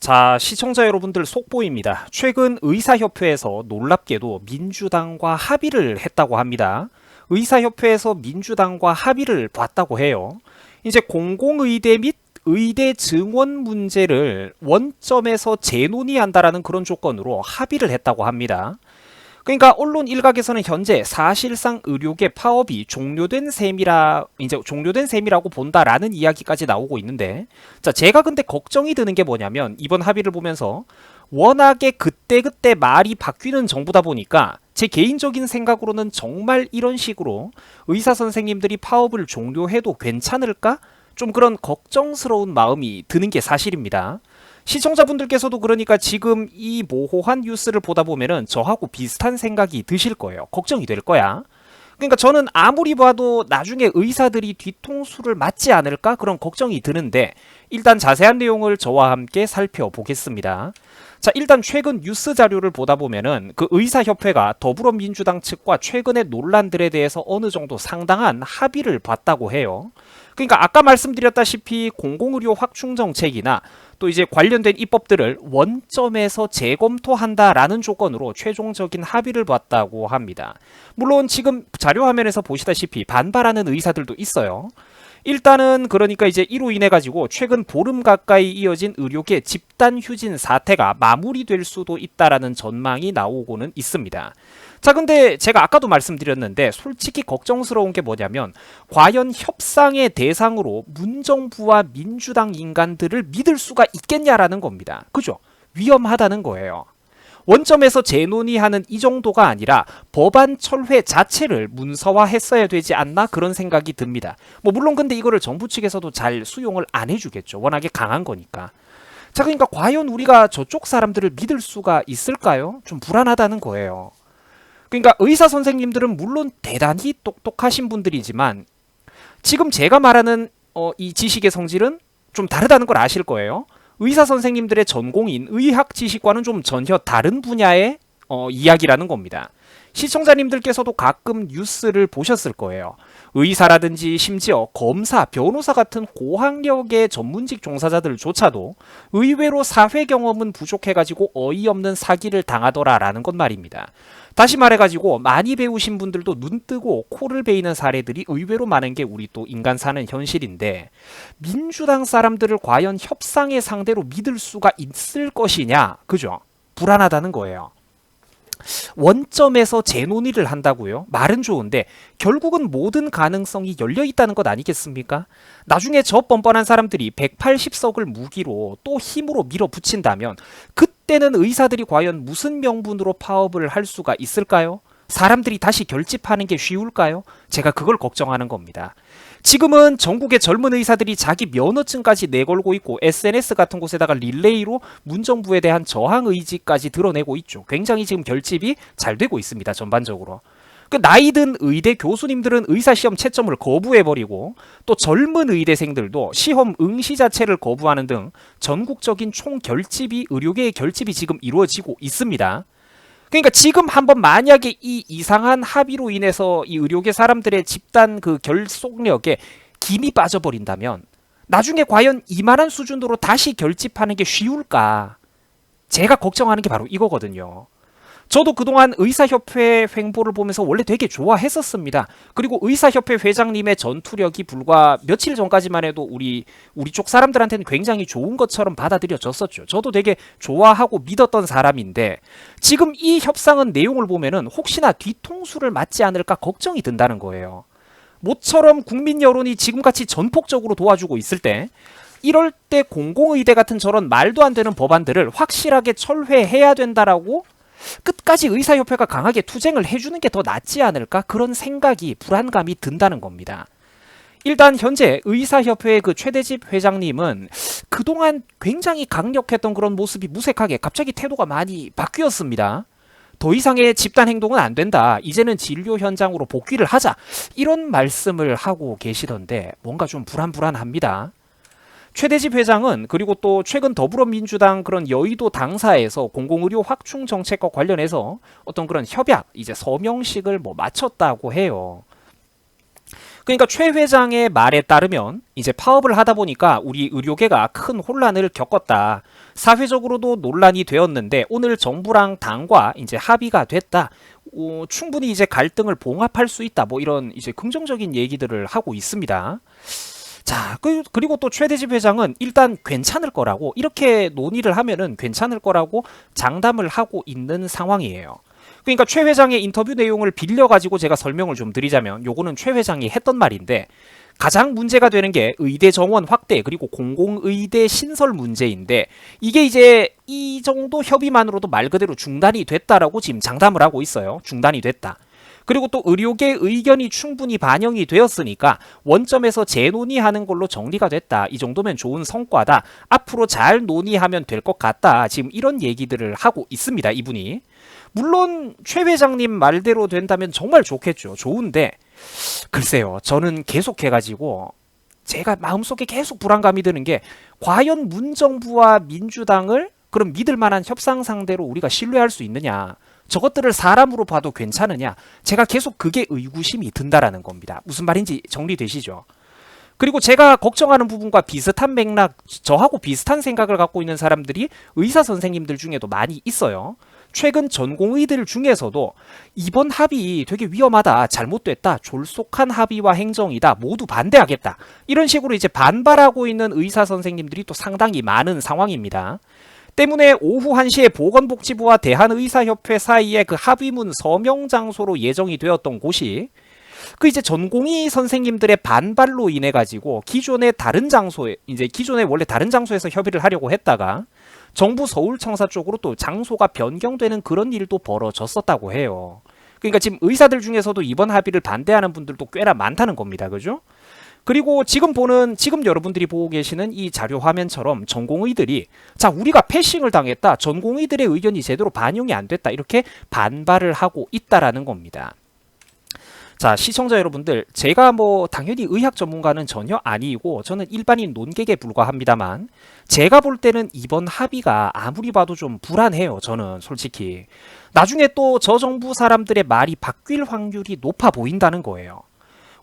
자, 시청자 여러분들 속보입니다. 최근 의사협회에서 놀랍게도 민주당과 합의를 했다고 합니다. 의사협회에서 민주당과 합의를 봤다고 해요. 이제 공공의대 및 의대 증원 문제를 원점에서 재논의한다라는 그런 조건으로 합의를 했다고 합니다. 그러니까 언론 일각에서는 현재 사실상 의료계 파업이 종료된 셈이라고 본다라는 이야기까지 나오고 있는데, 자, 제가 근데 걱정이 드는 게 뭐냐면 이번 합의를 보면서 워낙에 그때그때 말이 바뀌는 정부다 보니까 제 개인적인 생각으로는 정말 이런 식으로 의사 선생님들이 파업을 종료해도 괜찮을까? 좀 그런 걱정스러운 마음이 드는 게 사실입니다. 시청자분들께서도 그러니까 지금 이 모호한 뉴스를 보다 보면은 저하고 비슷한 생각이 드실 거예요. 걱정이 될 거야. 그러니까 저는 아무리 봐도 나중에 의사들이 뒤통수를 맞지 않을까 그런 걱정이 드는데, 일단 자세한 내용을 저와 함께 살펴보겠습니다. 자, 일단 최근 뉴스 자료를 보다 보면은 그 의사협회가 더불어민주당 측과 최근의 논란들에 대해서 어느 정도 상당한 합의를 봤다고 해요. 그러니까 아까 말씀드렸다시피 공공의료 확충 정책이나 또 이제 관련된 입법들을 원점에서 재검토한다라는 조건으로 최종적인 합의를 봤다고 합니다. 물론 지금 자료 화면에서 보시다시피 반발하는 의사들도 있어요. 일단은 그러니까 이제 이로 인해 가지고 최근 보름 가까이 이어진 의료계 집단 휴진 사태가 마무리될 수도 있다라는 전망이 나오고는 있습니다. 자, 근데 제가 아까도 말씀드렸는데 솔직히 걱정스러운 게 뭐냐면 과연 협상의 대상으로 문정부와 민주당 인간들을 믿을 수가 있겠냐라는 겁니다. 그죠? 위험하다는 거예요. 원점에서 재논의하는 이 정도가 아니라 법안 철회 자체를 문서화했어야 되지 않나 그런 생각이 듭니다. 물론 근데 이거를 정부 측에서도 잘 수용을 안 해주겠죠. 워낙에 강한 거니까. 자, 그러니까 과연 우리가 저쪽 사람들을 믿을 수가 있을까요? 좀 불안하다는 거예요. 그러니까 의사 선생님들은 물론 대단히 똑똑하신 분들이지만 지금 제가 말하는 이 지식의 성질은 좀 다르다는 걸 아실 거예요. 의사 선생님들의 전공인 의학 지식과는 좀 전혀 다른 분야의 이야기라는 겁니다. 시청자님들께서도 가끔 뉴스를 보셨을 거예요. 의사라든지 심지어 검사, 변호사 같은 고학력의 전문직 종사자들조차도 의외로 사회 경험은 부족해가지고 어이없는 사기를 당하더라라는 것 말입니다. 다시 말해가지고 많이 배우신 분들도 눈 뜨고 코를 베이는 사례들이 의외로 많은 게 우리 또 인간 사는 현실인데, 민주당 사람들을 과연 협상의 상대로 믿을 수가 있을 것이냐, 그죠? 불안하다는 거예요. 원점에서 재논의를 한다고요? 말은 좋은데 결국은 모든 가능성이 열려있다는 것 아니겠습니까? 나중에 저 뻔뻔한 사람들이 180석을 무기로 또 힘으로 밀어붙인다면 그때는 의사들이 과연 무슨 명분으로 파업을 할 수가 있을까요? 사람들이 다시 결집하는 게 쉬울까요? 제가 그걸 걱정하는 겁니다. 지금은 전국의 젊은 의사들이 자기 면허증까지 내걸고 있고 SNS 같은 곳에다가 릴레이로 문정부에 대한 저항 의지까지 드러내고 있죠. 굉장히 지금 결집이 잘 되고 있습니다. 전반적으로. 그 나이든 의대 교수님들은 의사시험 채점을 거부해버리고 또 젊은 의대생들도 시험 응시 자체를 거부하는 등 전국적인 총결집이, 의료계의 결집이 지금 이루어지고 있습니다. 그러니까 지금 한번 만약에 이 이상한 합의로 인해서 이 의료계 사람들의 집단 그 결속력에 김이 빠져버린다면 나중에 과연 이만한 수준으로 다시 결집하는 게 쉬울까? 제가 걱정하는 게 바로 이거거든요. 저도 그동안 의사협회 횡보를 보면서 원래 되게 좋아했었습니다. 그리고 의사협회 회장님의 전투력이 불과 며칠 전까지만 해도 우리 쪽 사람들한테는 굉장히 좋은 것처럼 받아들여졌었죠. 저도 되게 좋아하고 믿었던 사람인데 지금 이 협상은 내용을 보면은 혹시나 뒤통수를 맞지 않을까 걱정이 든다는 거예요. 모처럼 국민 여론이 지금같이 전폭적으로 도와주고 있을 때, 이럴 때 공공의대 같은 저런 말도 안 되는 법안들을 확실하게 철회해야 된다라고 끝까지 의사협회가 강하게 투쟁을 해주는 게 더 낫지 않을까? 그런 생각이, 불안감이 든다는 겁니다. 일단 현재 의사협회의 그 최대집 회장님은 그동안 굉장히 강력했던 그런 모습이 무색하게 갑자기 태도가 많이 바뀌었습니다. 더 이상의 집단 행동은 안 된다. 이제는 진료 현장으로 복귀를 하자. 이런 말씀을 하고 계시던데 뭔가 좀 불안합니다. 최대집 회장은 그리고 또 최근 더불어민주당 그런 여의도 당사에서 공공의료 확충 정책과 관련해서 어떤 그런 협약, 이제 서명식을 마쳤다고 해요. 그러니까 최 회장의 말에 따르면 이제 파업을 하다 보니까 우리 의료계가 큰 혼란을 겪었다. 사회적으로도 논란이 되었는데 오늘 정부랑 당과 이제 합의가 됐다. 충분히 이제 갈등을 봉합할 수 있다. 뭐 이런 이제 긍정적인 얘기들을 하고 있습니다. 자, 그리고 또 최대집 회장은 일단 괜찮을 거라고 이렇게 논의를 하면은 괜찮을 거라고 장담을 하고 있는 상황이에요. 그러니까 최 회장의 인터뷰 내용을 빌려가지고 제가 설명을 좀 드리자면 요거는 최 회장이 했던 말인데 가장 문제가 되는 게 의대 정원 확대 그리고 공공의대 신설 문제인데 이게 이제 이 정도 협의만으로도 말 그대로 중단이 됐다라고 지금 장담을 하고 있어요. 중단이 됐다. 그리고 또 의료계 의견이 충분히 반영이 되었으니까 원점에서 재논의하는 걸로 정리가 됐다. 이 정도면 좋은 성과다. 앞으로 잘 논의하면 될 것 같다. 지금 이런 얘기들을 하고 있습니다. 이분이. 물론 최 회장님 말대로 된다면 정말 좋겠죠. 좋은데 글쎄요. 저는 계속해가지고 제가 마음속에 계속 불안감이 드는 게 과연 문정부와 민주당을 그럼 믿을 만한 협상 상대로 우리가 신뢰할 수 있느냐. 저것들을 사람으로 봐도 괜찮으냐. 제가 계속 그게 의구심이 든다라는 겁니다. 무슨 말인지 정리되시죠? 그리고 제가 걱정하는 부분과 비슷한 맥락, 저하고 비슷한 생각을 갖고 있는 사람들이 의사 선생님들 중에도 많이 있어요. 최근 전공의들 중에서도 이번 합의 되게 위험하다, 잘못됐다, 졸속한 합의와 행정이다, 모두 반대하겠다. 이런 식으로 이제 반발하고 있는 의사 선생님들이 또 상당히 많은 상황입니다. 때문에 오후 1시에 보건복지부와 대한의사협회 사이에 그 합의문 서명 장소로 예정이 되었던 곳이 그 이제 전공의 선생님들의 반발로 인해 가지고 기존의 다른 장소에 이제 기존에 원래 다른 장소에서 협의를 하려고 했다가 정부 서울청사 쪽으로 또 장소가 변경되는 그런 일도 벌어졌었다고 해요. 그러니까 지금 의사들 중에서도 이번 합의를 반대하는 분들도 꽤나 많다는 겁니다. 그죠? 그리고 지금 여러분들이 보고 계시는 이 자료 화면처럼 전공의들이 자, 우리가 패싱을 당했다. 전공의들의 의견이 제대로 반영이 안 됐다. 이렇게 반발을 하고 있다라는 겁니다. 자, 시청자 여러분들, 제가 뭐 당연히 의학 전문가는 전혀 아니고 저는 일반인 논객에 불과합니다만 제가 볼 때는 이번 합의가 아무리 봐도 좀 불안해요. 저는 솔직히. 나중에 또 저 정부 사람들의 말이 바뀔 확률이 높아 보인다는 거예요.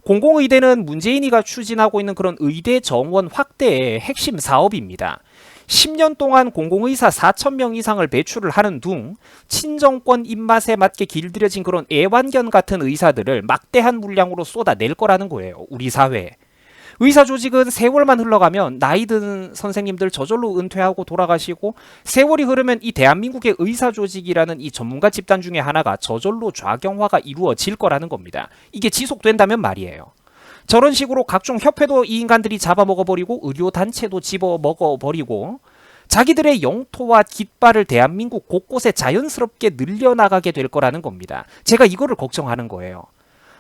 공공의대는 문재인이가 추진하고 있는 그런 의대 정원 확대의 핵심 사업입니다. 10년 동안 공공의사 4,000명 이상을 배출을 하는 둥 친정권 입맛에 맞게 길들여진 그런 애완견 같은 의사들을 막대한 물량으로 쏟아낼 거라는 거예요. 우리 사회에. 의사 조직은 세월만 흘러가면 나이 든 선생님들 저절로 은퇴하고 돌아가시고 세월이 흐르면 이 대한민국의 의사 조직이라는 이 전문가 집단 중에 하나가 저절로 좌경화가 이루어질 거라는 겁니다. 이게 지속된다면 말이에요. 저런 식으로 각종 협회도 이 인간들이 잡아먹어버리고 의료단체도 집어먹어버리고 자기들의 영토와 깃발을 대한민국 곳곳에 자연스럽게 늘려나가게 될 거라는 겁니다. 제가 이거를 걱정하는 거예요.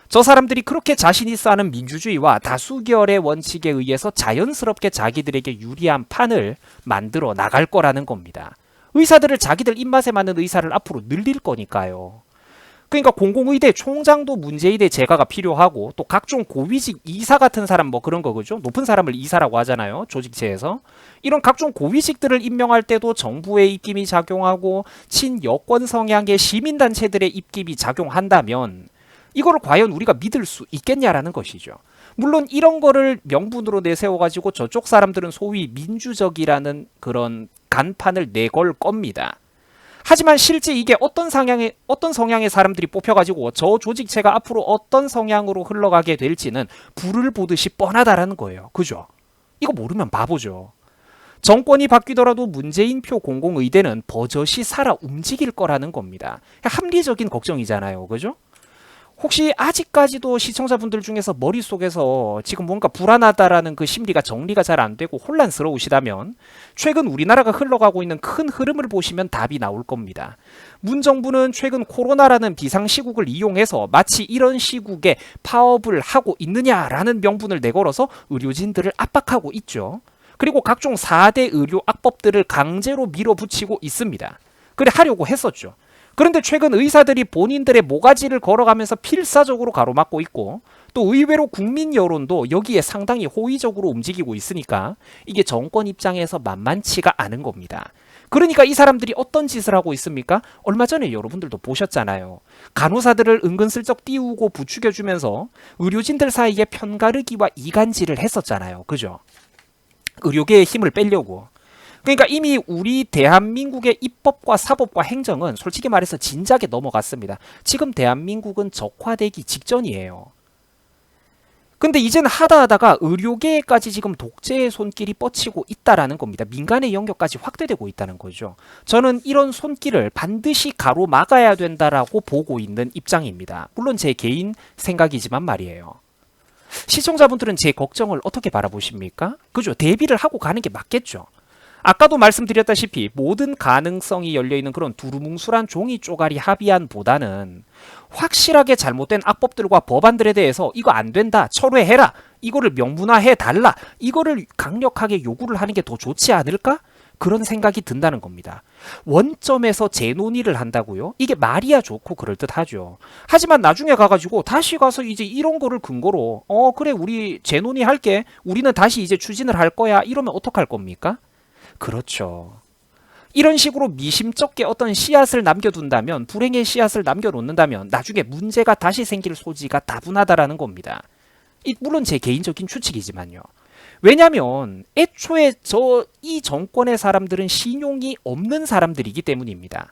저 사람들이 그렇게 자신 있어 하는 민주주의와 다수결의 원칙에 의해서 자연스럽게 자기들에게 유리한 판을 만들어 나갈 거라는 겁니다. 의사들을 자기들 입맛에 맞는 의사를 앞으로 늘릴 거니까요. 그러니까 공공의대 총장도 문제의대 제가가 필요하고 또 각종 고위직 이사 같은 사람 뭐 그런 거 그죠? 높은 사람을 이사라고 하잖아요. 조직체에서. 이런 각종 고위직들을 임명할 때도 정부의 입김이 작용하고 친여권 성향의 시민단체들의 입김이 작용한다면 이거를 과연 우리가 믿을 수 있겠냐라는 것이죠. 물론 이런 거를 명분으로 내세워가지고 저쪽 사람들은 소위 민주적이라는 그런 간판을 내걸 겁니다. 하지만 실제 이게 어떤 성향의 사람들이 뽑혀가지고 저 조직체가 앞으로 어떤 성향으로 흘러가게 될지는 불을 보듯이 뻔하다라는 거예요. 그죠? 이거 모르면 바보죠. 정권이 바뀌더라도 문재인표 공공의대는 버젓이 살아 움직일 거라는 겁니다. 합리적인 걱정이잖아요. 그죠? 혹시 아직까지도 시청자분들 중에서 머릿속에서 지금 뭔가 불안하다라는 그 심리가 정리가 잘 안 되고 혼란스러우시다면 최근 우리나라가 흘러가고 있는 큰 흐름을 보시면 답이 나올 겁니다. 문 정부는 최근 코로나라는 비상시국을 이용해서 마치 이런 시국에 파업을 하고 있느냐라는 명분을 내걸어서 의료진들을 압박하고 있죠. 그리고 각종 4대 의료 악법들을 강제로 밀어붙이고 있습니다. 그래 하려고 했었죠. 그런데 최근 의사들이 본인들의 모가지를 걸어가면서 필사적으로 가로막고 있고 또 의외로 국민 여론도 여기에 상당히 호의적으로 움직이고 있으니까 이게 정권 입장에서 만만치가 않은 겁니다. 그러니까 이 사람들이 어떤 짓을 하고 있습니까? 얼마 전에 여러분들도 보셨잖아요. 간호사들을 은근슬쩍 띄우고 부추겨주면서 의료진들 사이에 편가르기와 이간질을 했었잖아요. 그죠? 의료계의 힘을 빼려고. 그러니까 이미 우리 대한민국의 입법과 사법과 행정은 솔직히 말해서 진작에 넘어갔습니다. 지금 대한민국은 적화되기 직전이에요. 근데 이제는 하다하다가 의료계까지 지금 독재의 손길이 뻗치고 있다라는 겁니다. 민간의 영역까지 확대되고 있다는 거죠. 저는 이런 손길을 반드시 가로막아야 된다라고 보고 있는 입장입니다. 물론 제 개인 생각이지만 말이에요. 시청자분들은 제 걱정을 어떻게 바라보십니까? 그죠? 대비를 하고 가는 게 맞겠죠. 아까도 말씀드렸다시피 모든 가능성이 열려있는 그런 두루뭉술한 종이 쪼가리 합의안보다는 확실하게 잘못된 악법들과 법안들에 대해서 이거 안 된다, 철회해라, 이거를 명문화해 달라, 이거를 강력하게 요구를 하는 게 더 좋지 않을까? 그런 생각이 든다는 겁니다. 원점에서 재논의를 한다고요? 이게 말이야 좋고 그럴듯하죠. 하지만 나중에 가가지고 다시 가서 이제 이런 거를 근거로 그래 우리 재논의할게, 우리는 다시 이제 추진을 할 거야, 이러면 어떡할 겁니까? 그렇죠. 이런 식으로 미심쩍게 어떤 씨앗을 남겨둔다면, 불행의 씨앗을 남겨놓는다면 나중에 문제가 다시 생길 소지가 다분하다라는 겁니다. 물론 제 개인적인 추측이지만요. 왜냐하면 애초에 이 정권의 사람들은 신용이 없는 사람들이기 때문입니다.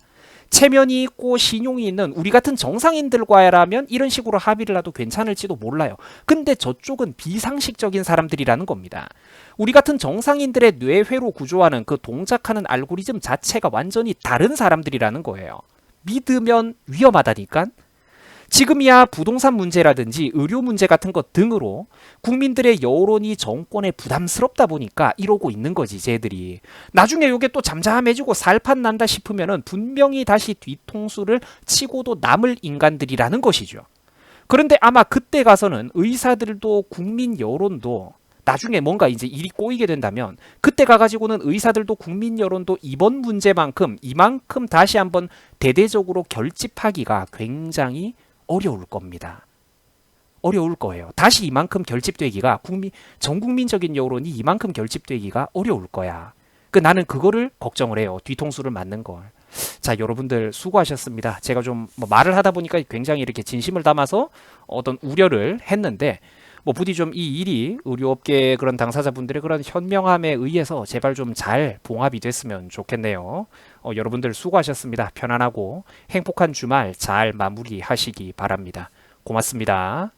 체면이 있고 신용이 있는 우리 같은 정상인들과라면 이런 식으로 합의를 해도 괜찮을지도 몰라요. 근데 저쪽은 비상식적인 사람들이라는 겁니다. 우리 같은 정상인들의 뇌회로 구조하는 그 동작하는 알고리즘 자체가 완전히 다른 사람들이라는 거예요. 믿으면 위험하다니까. 지금이야 부동산 문제라든지 의료 문제 같은 것 등으로 국민들의 여론이 정권에 부담스럽다 보니까 이러고 있는 거지, 쟤들이. 나중에 이게 또 잠잠해지고 살판 난다 싶으면은 분명히 다시 뒤통수를 치고도 남을 인간들이라는 것이죠. 그런데 아마 그때 가서는 의사들도 국민 여론도 나중에 뭔가 이제 일이 꼬이게 된다면 그때 가가지고는 의사들도 국민 여론도 이번 문제만큼 이만큼 다시 한번 대대적으로 결집하기가 굉장히 어려울 겁니다. 어려울 거예요. 다시 이만큼 결집되기가 전 국민적인 여론이 이만큼 결집되기가 어려울 거야. 나는 그거를 걱정을 해요. 뒤통수를 맞는 걸. 자, 여러분들 수고하셨습니다. 제가 좀 말을 하다 보니까 굉장히 이렇게 진심을 담아서 어떤 우려를 했는데 부디 좀 이 일이 의료업계 그런 당사자분들의 그런 현명함에 의해서 제발 좀 잘 봉합이 됐으면 좋겠네요. 여러분들 수고하셨습니다. 편안하고 행복한 주말 잘 마무리하시기 바랍니다. 고맙습니다.